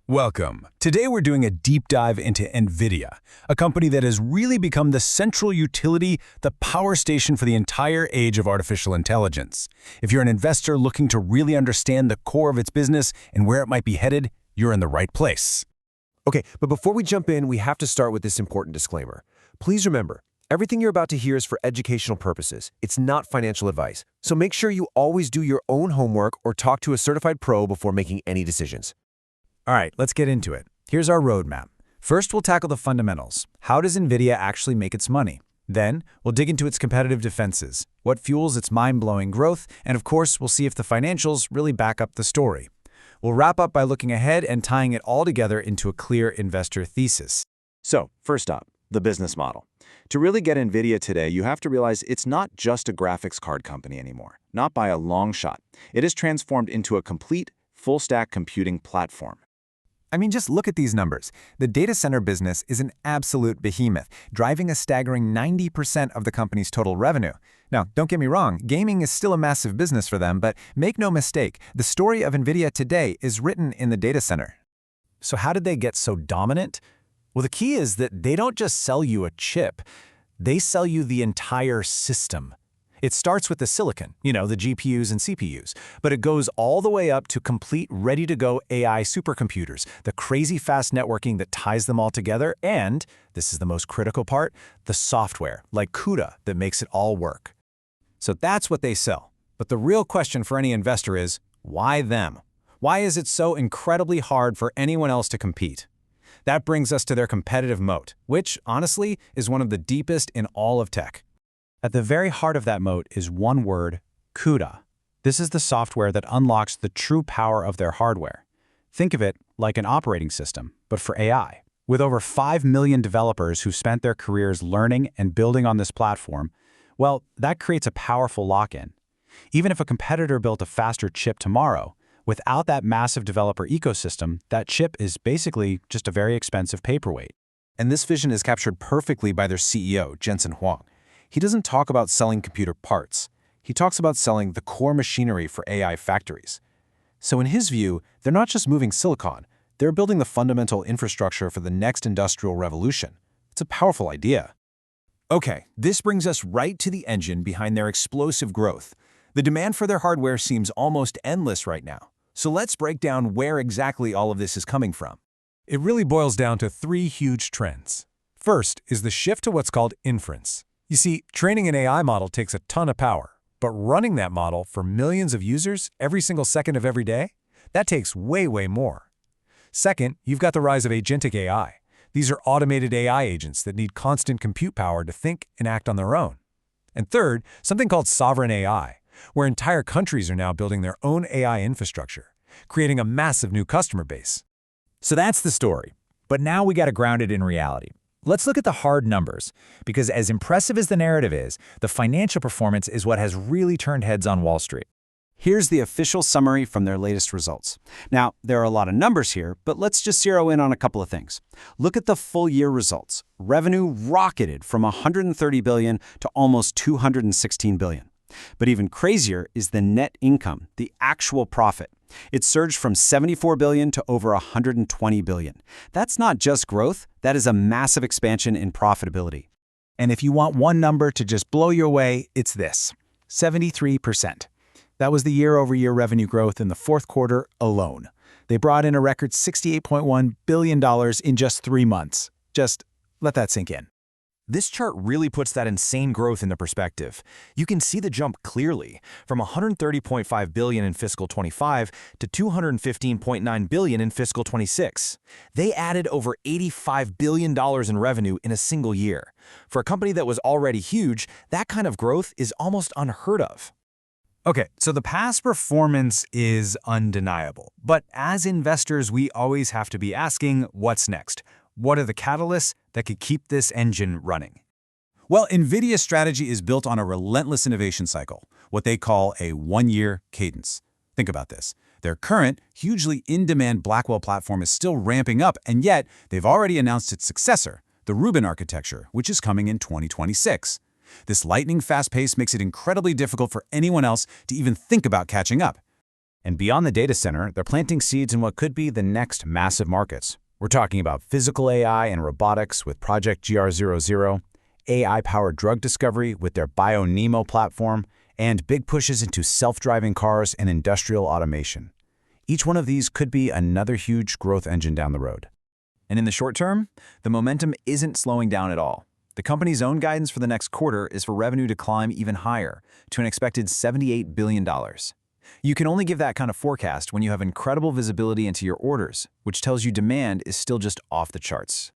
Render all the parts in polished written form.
Welcome. Today we're doing a deep dive into Nvidia, a company that has really become the central utility, the power station for the entire age of artificial intelligence. If you're an investor looking to really understand the core of its business and where it might be headed, you're in the right place. Okay, but before we jump in, we have to start with this important disclaimer. Please remember, everything you're about to hear is for educational purposes. It's not financial advice. So make sure you always do your own homework or talk to a certified pro before making any decisions. All right, let's get into it. Here's our roadmap. First, we'll tackle the fundamentals. How does Nvidia actually make its money? Then, we'll dig into its competitive defenses, what fuels its mind-blowing growth, and of course, we'll see if the financials really back up the story. We'll wrap up by looking ahead and tying it all together into a clear investor thesis. So, first up, the business model. To really get Nvidia today, you have to realize it's not just a graphics card company anymore, not by a long shot. It has transformed into a complete, full-stack computing platform. I mean, just look at these numbers. The data center business is an absolute behemoth, driving a staggering 90% of the company's total revenue. Now, don't get me wrong, gaming is still a massive business for them, but make no mistake, the story of Nvidia today is written in the data center. So how did they get so dominant? Well, the key is that they don't just sell you a chip, they sell you the entire system. It starts with the silicon, the GPUs and CPUs, but it goes all the way up to complete ready-to-go AI supercomputers, the crazy fast networking that ties them all together, and, this is the most critical part, the software, like CUDA, that makes it all work. So that's what they sell. But the real question for any investor is, why them? Why is it so incredibly hard for anyone else to compete? That brings us to their competitive moat, which, honestly, is one of the deepest in all of tech. At the very heart of that moat is one word, CUDA. This is the software that unlocks the true power of their hardware. Think of it like an operating system, but for AI. With over 5 million developers who've spent their careers learning and building on this platform, well, that creates a powerful lock-in. Even if a competitor built a faster chip tomorrow, without that massive developer ecosystem, that chip is basically just a very expensive paperweight. And this vision is captured perfectly by their CEO, Jensen Huang. He doesn't talk about selling computer parts. He talks about selling the core machinery for AI factories. So in his view, they're not just moving silicon, they're building the fundamental infrastructure for the next industrial revolution. It's a powerful idea. Okay, this brings us right to the engine behind their explosive growth. The demand for their hardware seems almost endless right now. So let's break down where exactly all of this is coming from. It really boils down to 3 huge trends. First is the shift to what's called inference. You see, training an AI model takes a ton of power, but running that model for millions of users every single second of every day, that takes way more. Second, you've got the rise of agentic AI. These are automated AI agents that need constant compute power to think and act on their own. And third, something called sovereign AI, where entire countries are now building their own AI infrastructure, creating a massive new customer base. So that's the story. But now we got to ground it in reality. Let's look at the hard numbers, because as impressive as the narrative is, the financial performance is what has really turned heads on Wall Street. Here's the official summary from their latest results. Now, there are a lot of numbers here, but let's just zero in on a couple of things. Look at the full year results. Revenue rocketed from $130 billion to almost $216 billion. But even crazier is the net income, the actual profit. It surged from $74 billion to over $120 billion. That's not just growth, that is a massive expansion in profitability. And if you want one number to just blow you away, it's this: 73%. That was the year-over-year revenue growth in the fourth quarter alone. They brought in a record $68.1 billion in just 3 months. Just let that sink in. This chart really puts that insane growth into perspective. You can see the jump clearly, from $130.5 billion in fiscal 25 to $215.9 billion in fiscal 26. They added over $85 billion in revenue in a single year. For a company that was already huge, that kind of growth is almost unheard of. Okay, so the past performance is undeniable. But as investors, we always have to be asking, what's next? What are the catalysts that could keep this engine running? Well, Nvidia's strategy is built on a relentless innovation cycle, what they call a one-year cadence. Think about this. Their current, hugely in-demand Blackwell platform is still ramping up, and yet they've already announced its successor, the Rubin architecture, which is coming in 2026. This lightning-fast pace makes it incredibly difficult for anyone else to even think about catching up. And beyond the data center, they're planting seeds in what could be the next massive markets. We're talking about physical AI and robotics with Project GR00, AI-powered drug discovery with their BioNemo platform, and big pushes into self-driving cars and industrial automation. Each one of these could be another huge growth engine down the road. And in the short term, the momentum isn't slowing down at all. The company's own guidance for the next quarter is for revenue to climb even higher, to an expected $78 billion. You can only give that kind of forecast when you have incredible visibility into your orders, which tells you demand is still just off the charts.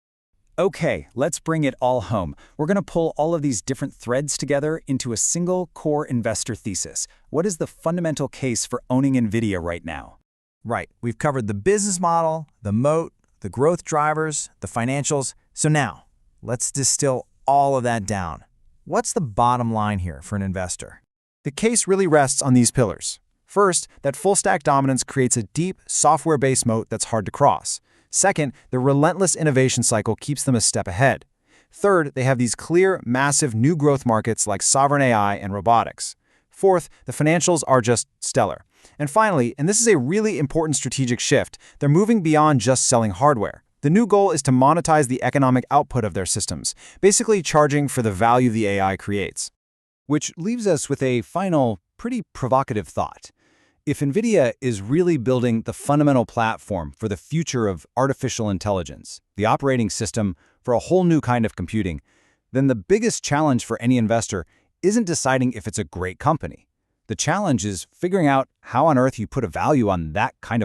Okay, let's bring it all home. We're going to pull all of these different threads together into a single core investor thesis. What is the fundamental case for owning Nvidia right now? Right, we've covered the business model, the moat, the growth drivers, the financials. So now, let's distill all of that down. What's the bottom line here for an investor? The case really rests on these pillars. First, that full-stack dominance creates a deep, software-based moat that's hard to cross. Second, the relentless innovation cycle keeps them a step ahead. Third, they have these clear, massive new growth markets like sovereign AI and robotics. Fourth, the financials are just stellar. And finally, and this is a really important strategic shift, they're moving beyond just selling hardware. The new goal is to monetize the economic output of their systems, basically charging for the value the AI creates. Which leaves us with a final, pretty provocative thought. If Nvidia is really building the fundamental platform for the future of artificial intelligence, the operating system for a whole new kind of computing, then the biggest challenge for any investor isn't deciding if it's a great company. The challenge is figuring out how on earth you put a value on that kind of